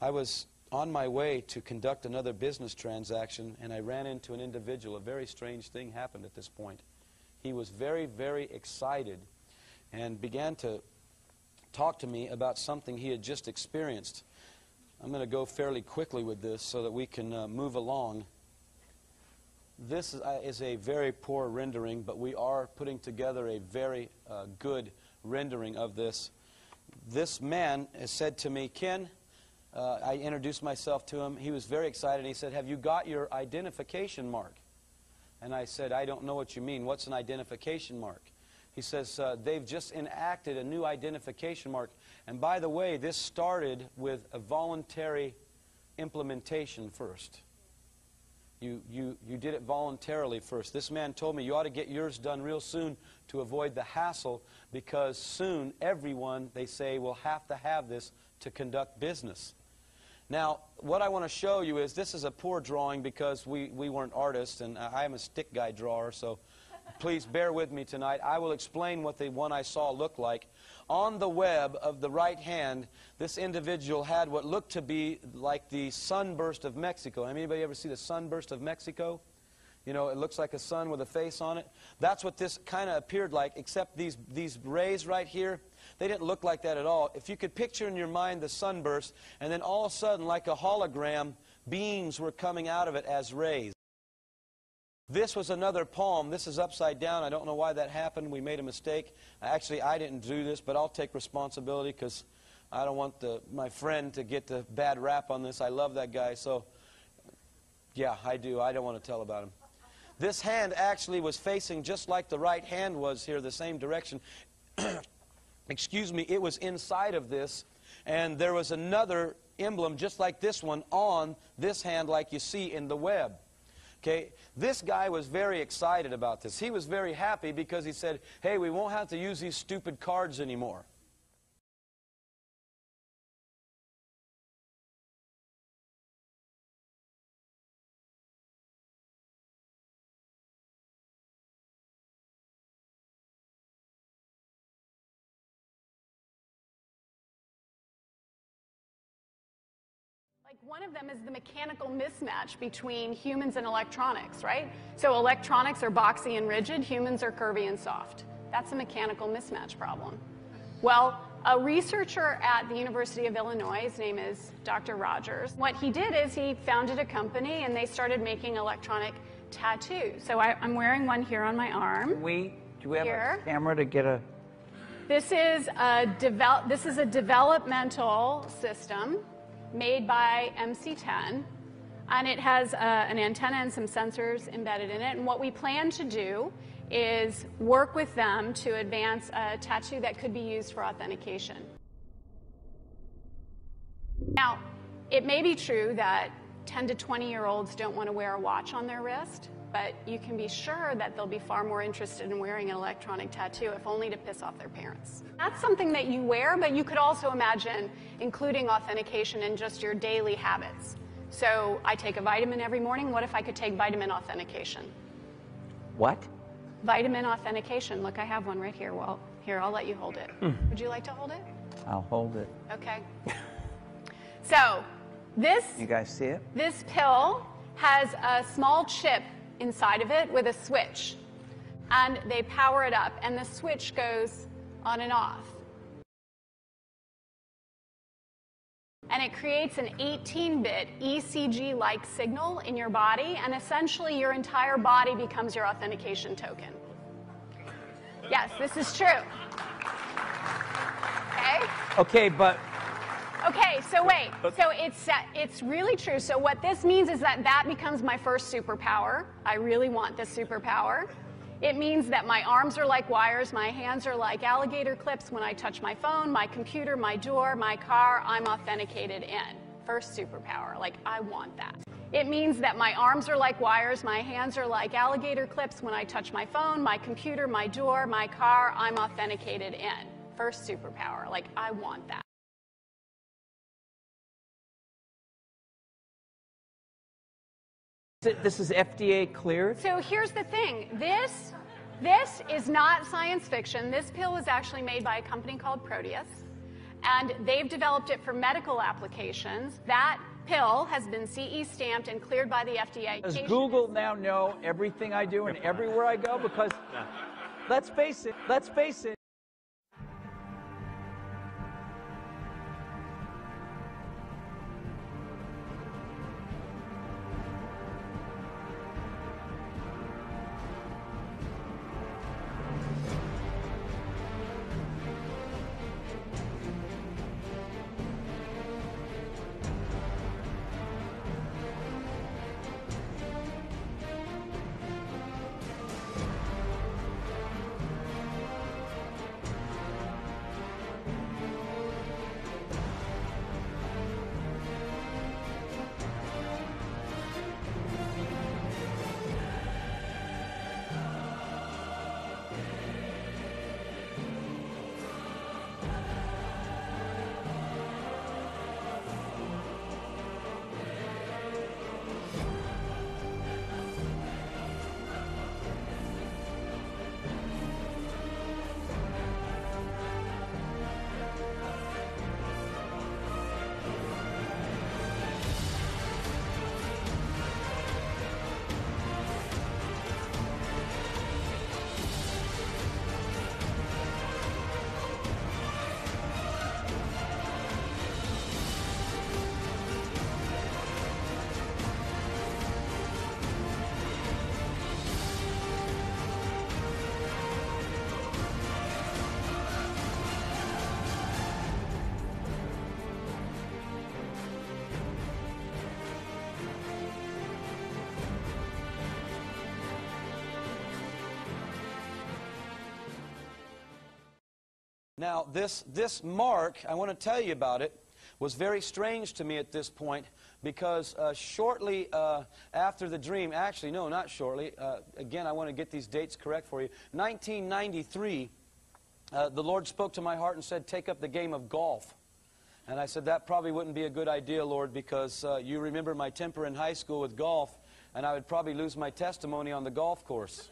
I was on my way to conduct another business transaction, and I ran into an individual. A very strange thing happened at this point. He was very, very excited and began to talk to me about something he had just experienced. I'm going to go fairly quickly with this so that we can move along. This is a very poor rendering, but we are putting together a very good rendering of this. This man has said to me, Ken, I introduced myself to him. He was very excited. He said, have you got your identification mark? And I said, I don't know what you mean. What's an identification mark? He says, they've just enacted a new identification mark. And by the way, this started with a voluntary implementation first. You did it voluntarily first. This man told me you ought to get yours done real soon to avoid the hassle, because soon everyone, they say, will have to have this to conduct business. Now, what I want to show you is, this is a poor drawing because we weren't artists, and I am a stick guy drawer, so please bear with me tonight. I will explain what the one I saw looked like. On the web of the right hand, this individual had what looked to be like the sunburst of Mexico. Anybody ever see the sunburst of Mexico? You know, it looks like a sun with a face on it. That's what this kind of appeared like, except these rays right here, they didn't look like that at all. If you could picture in your mind the sunburst, and then all of a sudden, like a hologram, beams were coming out of it as rays. This was another palm. This is upside down. I don't know why that happened. We made a mistake. Actually, I didn't do this, but I'll take responsibility because I don't want my friend to get the bad rap on this. I love that guy, so yeah, I do. I don't want to tell about him. This hand actually was facing just like the right hand was here, the same direction. Excuse me, it was inside of this, and there was another emblem just like this one on this hand like you see in the web. Okay, this guy was very excited about this. He was very happy because he said, hey, we won't have to use these stupid cards anymore. One of them is the mechanical mismatch between humans and electronics, right? So electronics are boxy and rigid, humans are curvy and soft. That's a mechanical mismatch problem. Well, a researcher at the University of Illinois, his name is Dr. Rogers, what he did is he founded a company and they started making electronic tattoos. So I'm wearing one here on my arm. Do we have a camera to get a... This is a developmental system made by MC10, and it has an antenna and some sensors embedded in it. And what we plan to do is work with them to advance a tattoo that could be used for authentication. Now, it may be true that 10 to 20-year-olds don't want to wear a watch on their wrist, but you can be sure that they'll be far more interested in wearing an electronic tattoo, if only to piss off their parents. That's something that you wear, but you could also imagine including authentication in just your daily habits. So I take a vitamin every morning. What if I could take vitamin authentication? What? Vitamin authentication. Look, I have one right here. Well, here, I'll let you hold it. Would you like to hold it? I'll hold it. Okay. So this... You guys see it? This pill has a small chip inside of it with a switch, and they power it up, and the switch goes on and off. And it creates an 18-bit ECG-like signal in your body, and essentially your entire body becomes your authentication token. Yes, this is true. Okay? Okay, but... Okay, so wait. So it's really true. So what this means is that becomes my first superpower. I really want this superpower. It means that my arms are like wires, my hands are like alligator clips. When I touch my phone, my computer, my door, my car, I'm authenticated in. First superpower. Like, I want that. It means that my arms are like wires, my hands are like alligator clips. When I touch my phone, my computer, my door, my car, I'm authenticated in. First superpower. Like, I want that. This is FDA cleared? So here's the thing. This is not science fiction. This pill was actually made by a company called Proteus. and they've developed it for medical applications. That pill has been CE stamped and cleared by the FDA. Does Google now know everything I do and everywhere I go? Because let's face it. Now, this mark, I want to tell you about it, was very strange to me at this point because shortly after the dream, actually, no, not shortly, again, I want to get these dates correct for you. 1993, the Lord spoke to my heart and said, take up the game of golf. And I said, that probably wouldn't be a good idea, Lord, because you remember my temper in high school with golf, and I would probably lose my testimony on the golf course.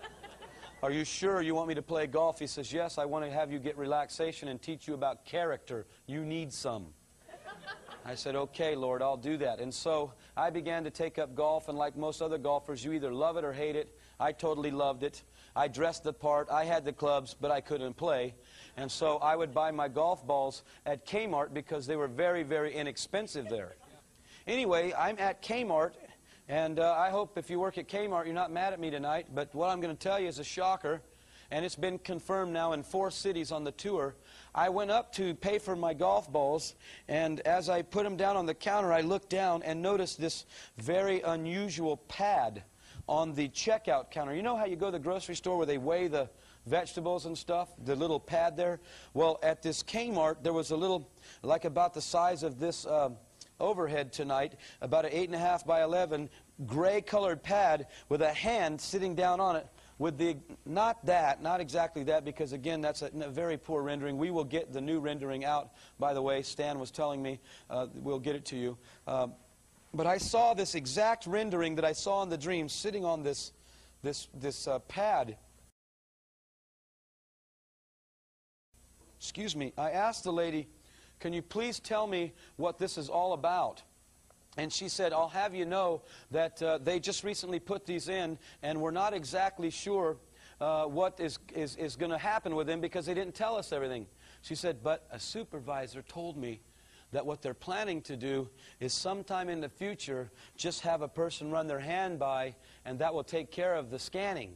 Are you sure you want me to play golf? He says, yes, I want to have you get relaxation and teach you about character. You need some. I said, okay, Lord, I'll do that. And so I began to take up golf, and like most other golfers, you either love it or hate it. I totally loved it. I dressed the part. I had the clubs, but I couldn't play. And so I would buy my golf balls at Kmart because they were very, very inexpensive there. Anyway, I'm at Kmart. And I hope if you work at Kmart, you're not mad at me tonight. But what I'm going to tell you is a shocker. And it's been confirmed now in 4 cities on the tour. I went up to pay for my golf balls. And as I put them down on the counter, I looked down and noticed this very unusual pad on the checkout counter. You know how you go to the grocery store where they weigh the vegetables and stuff? The little pad there? Well, at this Kmart, there was a little, like about the size of this overhead tonight, about an 8.5 by 11 gray-colored pad with a hand sitting down on it with the, not exactly that, because again, that's a very poor rendering. We will get the new rendering out, by the way. Stan was telling me we'll get it to you. But I saw this exact rendering that I saw in the dream sitting on this pad. Excuse me. I asked the lady, can you please tell me what this is all about? And she said, I'll have you know that they just recently put these in, and we're not exactly sure what is going to happen with them because they didn't tell us everything. She said, but a supervisor told me that what they're planning to do is sometime in the future just have a person run their hand by, and that will take care of the scanning.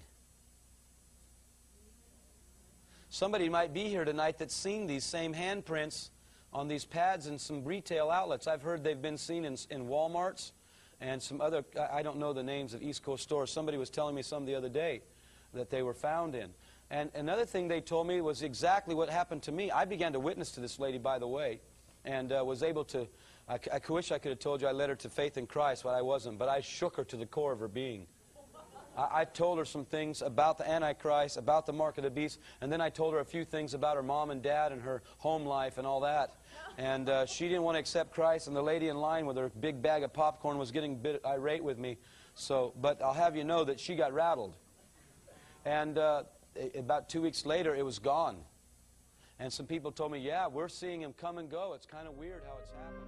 Somebody might be here tonight that's seen these same handprints on these pads in some retail outlets. I've heard they've been seen in Walmarts and some other, I don't know the names of East Coast stores. Somebody was telling me some the other day that they were found in. And another thing they told me was exactly what happened to me. I began to witness to this lady, by the way, and was able to, I wish I could have told you I led her to faith in Christ, but I wasn't. But I shook her to the core of her being. I told her some things about the Antichrist, about the mark of the beast, and then I told her a few things about her mom and dad and her home life and all that. And she didn't want to accept Christ, and the lady in line with her big bag of popcorn was getting a bit irate with me. So, but I'll have you know that she got rattled. And about 2 weeks later, it was gone. And some people told me, yeah, we're seeing him come and go. It's kind of weird how it's happening.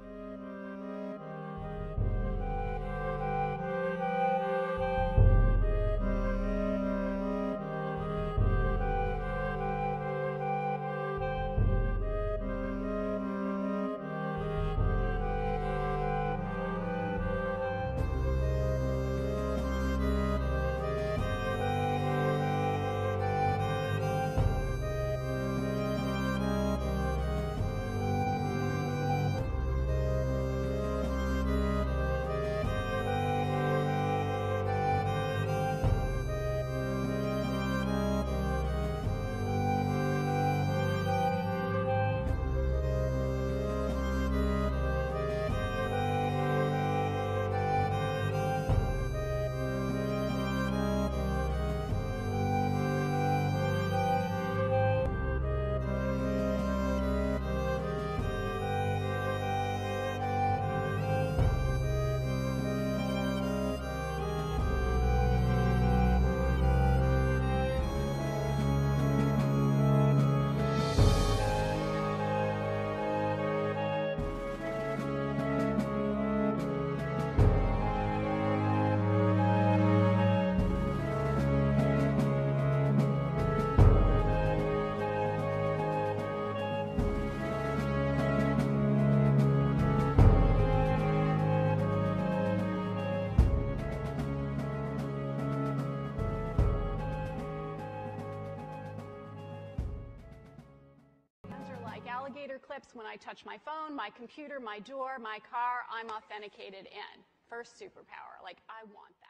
Alligator clips when I touch my phone, my computer, my door, my car, I'm authenticated in. First superpower. Like, I want that.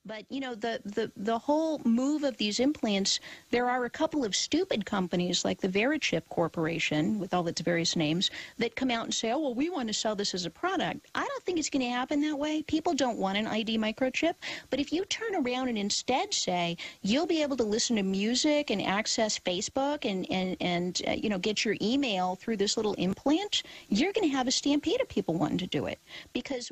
But, you know, the whole move of these implants, there are a couple of stupid companies like the Microchip Corporation, with all its various names, that come out and say, oh, well, we want to sell this as a product. I don't think it's going to happen that way. People don't want an ID microchip. But if you turn around and instead say, you'll be able to listen to music and access Facebook and you know, get your email through this little implant, you're going to have a stampede of people wanting to do it. Because